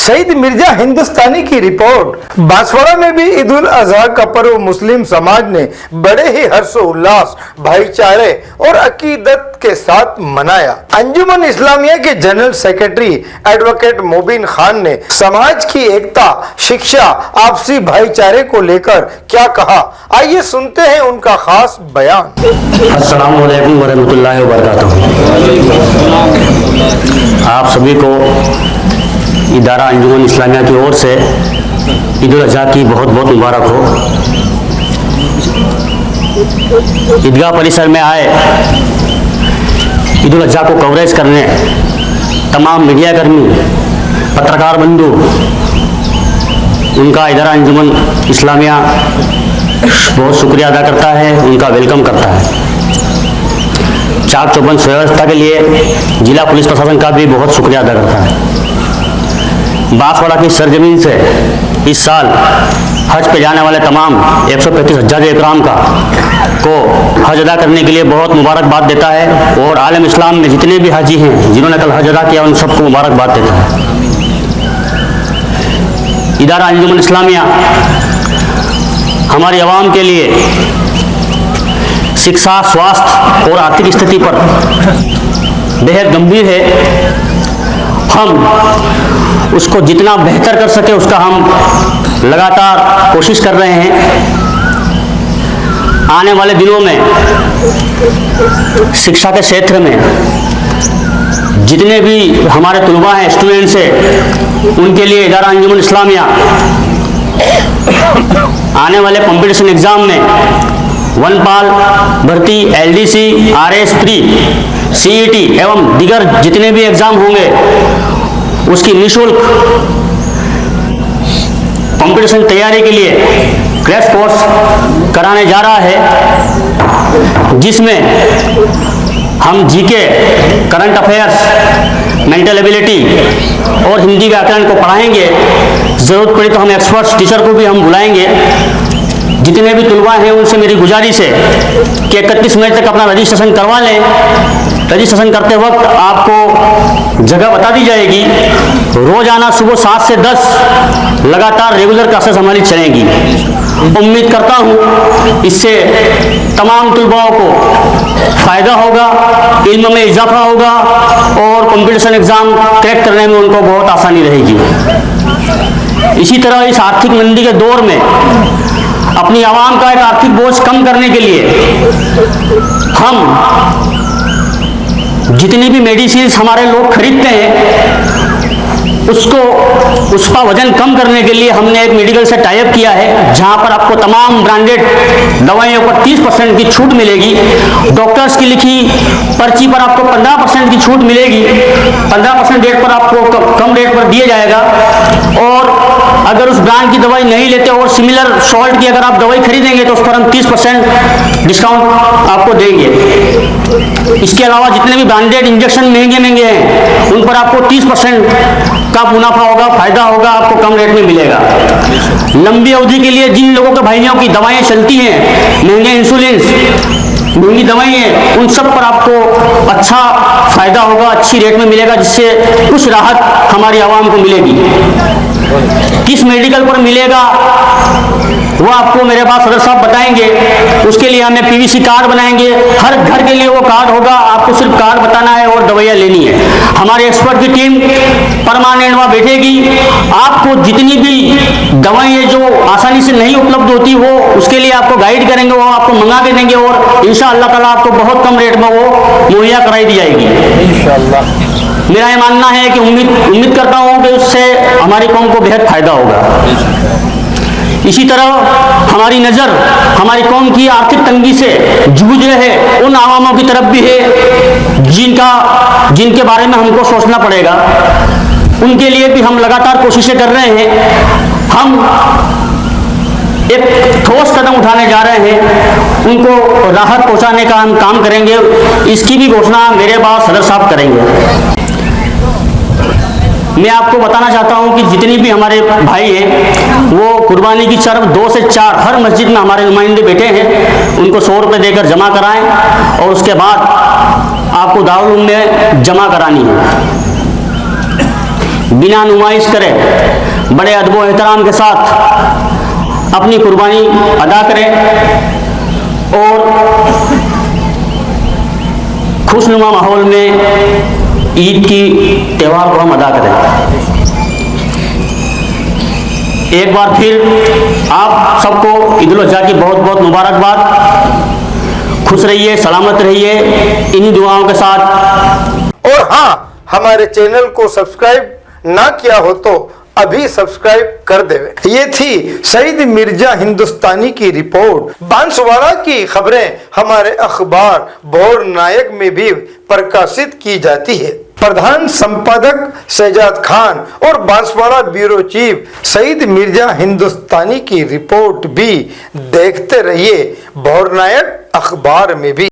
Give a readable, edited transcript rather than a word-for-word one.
शहीद मिर्जा हिंदुस्तानी की रिपोर्ट। बांसवाड़ा में भी ईद उल अजहा का पर्व मुस्लिम समाज ने बड़े ही हर्षोल्लास, भाईचारे और अकीदत के साथ मनाया। अंजुमन इस्लामिया के general secretary advocate Mobin Khan ने समाज की एकता, शिक्षा, आपसी भाईचारे को लेकर क्या कहा, आइए सुनते हैं उनका खास बयान। अस्सलामु अलैकुम वरहमतुल्लाहि वबरकातुहू। आप सभी को इदारा अंजुमन इस्लामिया की ओर से ईद उल अजहा की बहुत बहुत मुबारक हो। ईदगाह परिसर में आए ईद उल अजहा को कवरेज करने तमाम मीडियाकर्मी, पत्रकार बंधु, उनका इदारा अंजुमन इस्लामिया बहुत शुक्रिया अदा करता है, उनका वेलकम करता है। चाक चौबंद सुव्यवस्था के लिए जिला पुलिस प्रशासन का भी बहुत शुक्रिया अदा करता है। बांसवाड़ा की सरजमीन से इस साल हज पे जाने वाले तमाम 135 हज्जाज इकराम को हज अदा करने के लिए बहुत मुबारकबाद देता है और आलम इस्लाम में जितने भी हाजी हैं जिन्होंने कल हज अदा किया उन सबको मुबारकबाद देता है। इदारा अंजुमन इस्लामिया हमारी आवाम के लिए शिक्षा, स्वास्थ्य और आर्थिक स्थिति पर बेहद गंभीर है। हम उसको जितना बेहतर कर सके उसका हम लगातार कोशिश कर रहे हैं। आने वाले दिनों में शिक्षा के क्षेत्र में जितने भी हमारे तलबा हैं, स्टूडेंट्स हैं, उनके लिए इदारा अंजुमन इस्लामिया आने वाले कंपटीशन एग्जाम में वनपाल भर्ती, LDC, RS3, CET एवं दीगर जितने भी एग्जाम होंगे उसकी निःशुल्क कंपटीशन तैयारी के लिए क्रैश कोर्स कराने जा रहा है, जिसमें हम GK, current affairs, mental ability और हिंदी व्याकरण को पढ़ाएंगे। ज़रूरत पड़ी तो हम एक्सपर्ट्स टीचर को भी हम बुलाएंगे। जितने भी तलबा हैं उनसे मेरी गुजारिश है कि 31 मई तक अपना रजिस्ट्रेशन करवा लें। रजिस्ट्रेशन करते वक्त आपको जगह बता दी जाएगी। रोजाना सुबह 7 से 10 लगातार रेगुलर क्लासेस हमारी चलेंगी। उम्मीद करता हूँ इससे तमाम तलबाओं को फ़ायदा होगा, इल्म में इजाफा होगा और कंपटीशन एग्ज़ाम क्रैक करने में उनको बहुत आसानी रहेगी। इसी तरह इस आर्थिक मंदी के दौर में अपनी आवाम का एक आर्थिक बोझ कम करने के लिए हम जितनी भी मेडिसिन हमारे लोग खरीदते हैं उसका वजन कम करने के लिए हमने एक मेडिकल से टाई अप किया है, जहां पर आपको तमाम ब्रांडेड दवाइयों पर 30% की छूट मिलेगी। डॉक्टर्स की लिखी पर्ची पर आपको 15% की छूट मिलेगी। 15% रेट पर आपको कम रेट पर दिया जाएगा। और अगर उस ब्रांड की दवाई नहीं लेते और सिमिलर सॉल्ट की अगर आप दवाई खरीदेंगे तो उस पर हम 30% डिस्काउंट आपको देंगे। इसके अलावा जितने भी ब्रांडेड इंजेक्शन महंगे हैं उन पर आपको 30% का मुनाफा होगा, फायदा होगा, आपको कम रेट में मिलेगा। लंबी अवधि के लिए जिन लोगों के भाइयों की दवाएं चलती हैं, महंगे इंसुलिन, महंगी दवाएं, उन सब पर आपको अच्छा फायदा होगा, अच्छी रेट में मिलेगा, जिससे कुछ राहत हमारी आवाम को मिलेगी। किस मेडिकल पर मिलेगा वो आपको मेरे पास सदर साहब बताएंगे। उसके लिए हमें PVC कार्ड बनाएंगे। हर घर के लिए वो कार्ड होगा, आपको सिर्फ कार्ड बताना है और दवाइयाँ लेनी है। हमारे एक्सपर्ट की टीम परमानेंट वहाँ बैठेगी। आपको जितनी भी दवाइयाँ जो आसानी से नहीं उपलब्ध होती वो उसके लिए आपको गाइड करेंगे, वो आपको मंगा के देंगे और इंशाअल्लाह ताला आपको बहुत कम रेट में वो मुहैया कराई दी जाएगी इंशाअल्लाह। मेरा ये मानना है कि उम्मीद करता हूँ कि उससे हमारी कौम को बेहद फायदा होगा। इसी तरह हमारी नज़र हमारी कौम की आर्थिक तंगी से जूझ रहे उन आवामों की तरफ भी है जिनके बारे में हमको सोचना पड़ेगा। उनके लिए भी हम लगातार कोशिशें कर रहे हैं। हम एक ठोस कदम उठाने जा रहे हैं, उनको राहत पहुंचाने का हम काम करेंगे। इसकी भी घोषणा मेरे पास सदर साहब करेंगे। मैं आपको बताना चाहता हूं कि जितनी भी हमारे भाई हैं वो कुर्बानी की शर्त 2 से 4 हर मस्जिद में हमारे नुमाइंदे बैठे हैं, उनको 100 रुपये देकर जमा कराएं और उसके बाद आपको दारुल उलूम में जमा करानी है। बिना नुमाइश करे बड़े अदब और एहतराम के साथ अपनी कुर्बानी अदा करें और खुशनुमा माहौल में ईद की त्यौहार को हम अदा करें। एक बार फिर आप सबको ईद उल अज़हा की बहुत बहुत मुबारकबाद। खुश रहिए, सलामत रहिए, इन्हीं दुआओं के साथ। और हाँ, हमारे चैनल को सब्सक्राइब ना किया हो तो अभी सब्सक्राइब कर देवे। ये थी सईद मिर्जा हिंदुस्तानी की रिपोर्ट। बांसवाड़ा की खबरें हमारे अखबार भोर नायक में भी प्रकाशित की जाती है। प्रधान संपादक शहजाद खान और बांसवाड़ा ब्यूरो चीफ सईद मिर्जा हिंदुस्तानी की रिपोर्ट भी देखते रहिए भोर नायक अखबार में भी।